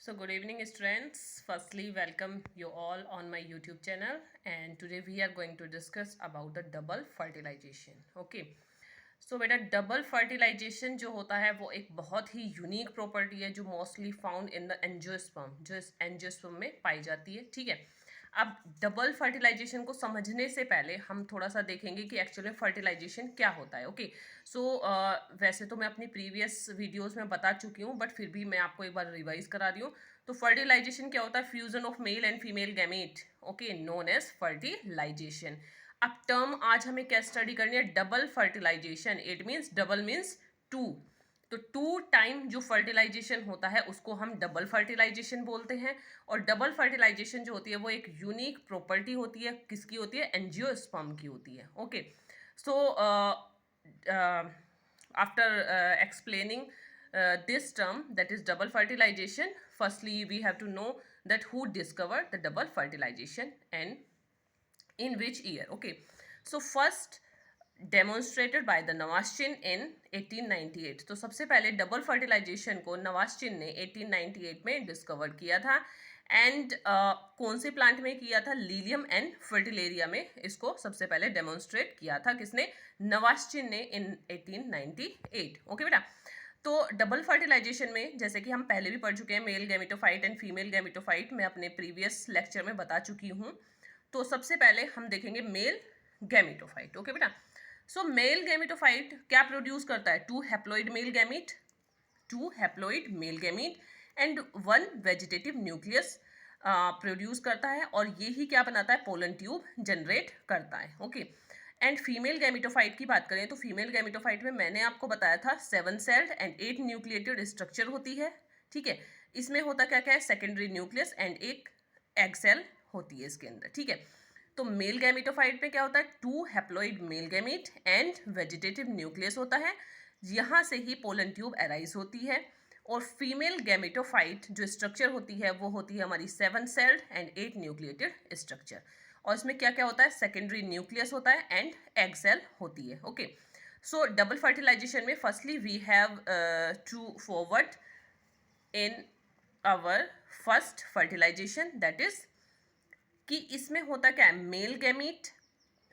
So good evening students. Firstly, welcome you all on my YouTube channel, and today we are going to discuss about the double fertilization. Okay. सो बेटा double fertilisation जो होता है वो एक बहुत ही unique property है जो mostly found in the angiosperm, जो इस एंजियोस्पर्म में पाई जाती है। ठीक है, अब डबल फर्टिलाइजेशन को समझने से पहले हम थोड़ा सा देखेंगे कि एक्चुअली फर्टिलाइजेशन क्या होता है। ओके, सो वैसे तो मैं अपनी प्रीवियस वीडियोस में बता चुकी हूँ, बट फिर भी मैं आपको एक बार रिवाइज करा दी हूँ। तो फर्टिलाइजेशन क्या होता है? Fusion of male and female gamete, okay, known as fertilisation. अब टर्म आज हमें क्या स्टडी करनी है? Double fertilisation. It means double means two. तो टू टाइम जो फर्टिलाइजेशन होता है उसको हम डबल फर्टिलाइजेशन बोलते हैं। और डबल फर्टिलाइजेशन जो होती है वो एक यूनिक प्रॉपर्टी होती है। किसकी होती है? एंजियोस्पर्म की होती है। Okay, so after explaining this term, that is double fertilization, firstly we have to know that who discovered the double fertilization and in which year. Okay, so first demonstrated by the Nawaschin in 1898। तो सबसे पहले double fertilisation को नवाश्चिन ने 1898 में discover किया था। And कौन से प्लांट में किया था? लीलियम एंड फर्टिलेरिया में इसको सबसे पहले डेमोन्स्ट्रेट किया था। किसने? नवाश्चिन ने इन 1898। ओके बेटा, तो डबल फर्टिलाइजेशन में जैसे कि हम पहले भी पढ़ चुके हैं, male gametophyte and female gametophyte, मैं अपने प्रीवियस लेक्चर में बता चुकी हूँ। तो सबसे पहले हम देखेंगे मेल गैमेटोफाइट। ओके बेटा, सो मेल गैमेटोफाइट क्या प्रोड्यूस करता है? Two haploid male gamete and one vegetative nucleus produce करता है, और यही क्या बनाता है? पोलन ट्यूब जनरेट करता है। ओके, एंड फीमेल गैमेटोफाइट की बात करें तो फीमेल गैमेटोफाइट में मैंने आपको बताया था 7 सेल्ड एंड 8 न्यूक्लिएटेड स्ट्रक्चर होती है। ठीक है, इसमें होता क्या क्या है? सेकेंडरी न्यूक्लियस एंड एक एग सेल होती है इसके अंदर। ठीक है, तो मेल गैमेटोफाइट में क्या होता है? Two haploid male gamete and vegetative nucleus होता है, यहाँ से ही पोलन ट्यूब अराइज होती है। और फीमेल गैमेटोफाइट जो स्ट्रक्चर होती है वो होती है हमारी 7 सेल्ड एंड 8 न्यूक्लिएटेड स्ट्रक्चर, और इसमें क्या क्या होता है? सेकेंडरी न्यूक्लियस होता है एंड एग सेल होती है। ओके, सो डबल फर्टिलाइजेशन में firstly we have to forward in our first fertilisation, that is कि इसमें होता क्या है? मेल गैमीट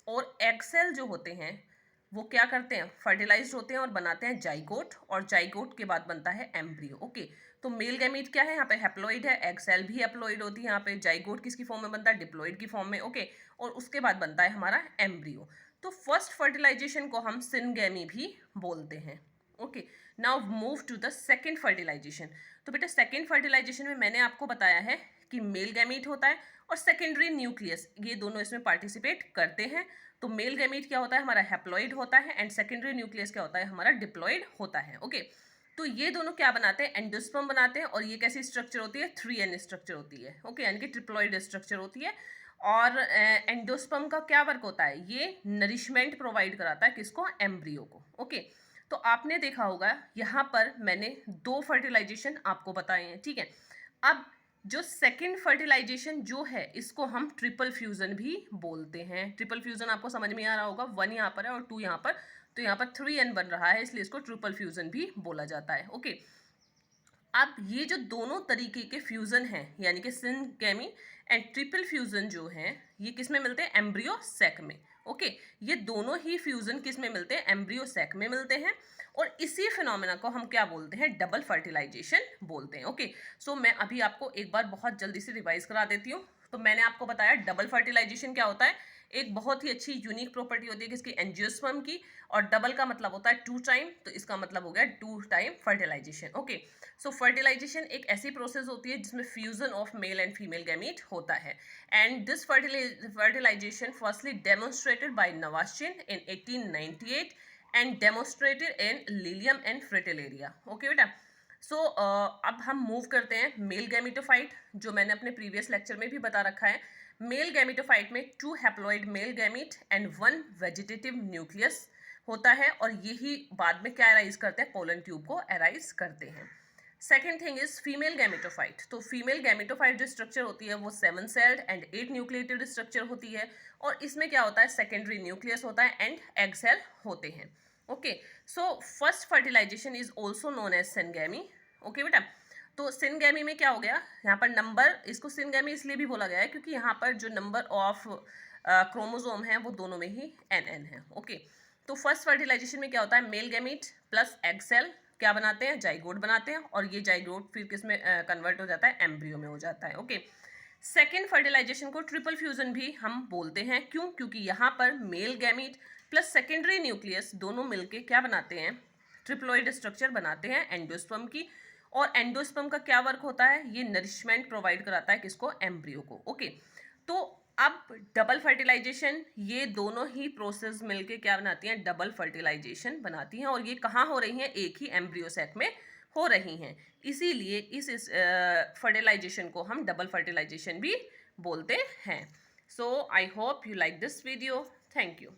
और एग सेल जो होते हैं वो क्या करते हैं? फर्टिलाइज्ड होते हैं और बनाते हैं जाइगोट, और जाइगोट के बाद बनता है एम्ब्रियो। ओके, तो मेल गैमीट क्या है? यहाँ पे हैप्लॉइड है, एग सेल भी हैप्लॉइड होती है। यहाँ पे जाइगोट किसकी फॉर्म में बनता है? डिप्लॉइड की फॉर्म में। ओके, और उसके बाद बनता है हमारा एम्ब्रियो। तो फर्स्ट फर्टिलाइजेशन को हम सिनगैमी भी बोलते हैं। Okay, now move to the second fertilisation. तो बेटा सेकेंड फर्टिलाइजेशन में मैंने आपको बताया है कि मेल गैमीट होता है और सेकेंडरी न्यूक्लियस, ये दोनों इसमें पार्टिसिपेट करते हैं। तो मेल गैमीट क्या होता है? हमारा हैप्लॉइड होता है, एंड सेकेंडरी न्यूक्लियस क्या होता है? हमारा डिप्लॉइड होता है। ओके, तो ये दोनों क्या बनाते हैं? एंडोस्पर्म बनाते हैं, और ये कैसी स्ट्रक्चर होती है? 3N स्ट्रक्चर होती है। ओके, यानी कि ट्रिप्लॉइड स्ट्रक्चर होती है। और एंडोस्पर्म का क्या वर्क होता है? ये नरिशमेंट प्रोवाइड कराता है किसको? एम्ब्रियो को। ओके, तो आपने देखा होगा यहाँ पर मैंने 2 फर्टिलाइजेशन आपको बताए हैं। ठीक है, अब जो सेकेंड फर्टिलाइजेशन जो है इसको हम ट्रिपल फ्यूजन भी बोलते हैं। ट्रिपल फ्यूजन आपको समझ में आ रहा होगा, 1 यहाँ पर है और 2 यहाँ पर, तो यहाँ पर 3N बन रहा है, इसलिए इसको ट्रिपल फ्यूजन भी बोला जाता है। ओके, अब ये जो दोनों तरीके के फ्यूजन हैं, यानी कि सिनगैमी एंड ट्रिपल फ्यूजन जो हैं, ये किस में मिलते हैं? एम्ब्रियो सैक में। ओके, ये दोनों ही फ्यूजन किस में मिलते हैं? एम्ब्रियो सैक में मिलते हैं, और इसी फिनोमेना को हम क्या बोलते हैं? डबल फर्टिलाइजेशन बोलते हैं। ओके, सो मैं अभी आपको एक बार बहुत जल्दी से रिवाइज करा देती हूँ। तो मैंने आपको बताया डबल फर्टिलाइजेशन क्या होता है। एक बहुत ही अच्छी यूनिक प्रॉपर्टी होती है किसकी? एंजियोस्पर्म की, और डबल का मतलब होता है 2 टाइम, तो इसका मतलब हो गया 2 time fertilization. Okay, so fertilization एक ऐसी प्रोसेस होती है जिसमें fusion of male and female gamete होता है, and this fertilization firstly demonstrated by Nawaschin in 1898 and demonstrated in Lilium and Fritillaria. Okay बेटा, सो अब हम मूव करते हैं मेल गैमेटोफाइट, जो मैंने अपने प्रीवियस लेक्चर में भी बता रखा है। मेल गैमेटोफाइट में 2 haploid male gamete and 1 vegetative nucleus होता है, और यही बाद में क्या अराइज करते हैं? पोलन ट्यूब को अराइज करते हैं। Second thing is female gametophyte. तो फीमेल गैमेटोफाइट जो स्ट्रक्चर होती है वो 7 सेल्ड एंड 8 न्यूक्लिएटेड स्ट्रक्चर होती है, और इसमें क्या होता है? सेकेंडरी न्यूक्लियस होता है एंड एग सेल होते हैं। Okay, so first fertilisation is also known as syngamy. Okay बेटा, तो सिनगैमी में क्या हो गया, यहाँ पर नंबर, इसको सिनगैमी इसलिए भी बोला गया है क्योंकि यहाँ पर जो नंबर ऑफ क्रोमोसोम है वो दोनों में ही एन है। ओके, तो फर्स्ट फर्टिलाइजेशन में क्या होता है, male gamete plus egg cell क्या बनाते हैं, जाइगोट बनाते हैं, और ये जाइगोट फिर किस में कन्वर्ट हो जाता है, एम्ब्रियो में हो जाता है। ओके, सेकेंड फर्टिलाइजेशन को ट्रिपल फ्यूजन भी हम बोलते हैं, क्यों, क्योंकि यहाँ पर mail gamete plus secondary nucleus दोनों मिलके क्या बनाते हैं, ट्रिप्लोइड स्ट्रक्चर बनाते हैं एंडोस्पर्म की। और एंडोस्पर्म का क्या वर्क होता है, ये नरिशमेंट प्रोवाइड कराता है किसको, एम्ब्रियो को। ओके, तो अब डबल फर्टिलाइजेशन, ये दोनों ही प्रोसेस मिलके क्या बनाती हैं, डबल फर्टिलाइजेशन बनाती हैं, और ये कहाँ हो रही हैं, एक ही एम्ब्रियो सैक में हो रही हैं। इसीलिए इस फर्टिलाइजेशन को हम डबल फर्टिलाइजेशन भी बोलते हैं। So I hope you like this video. Thank you.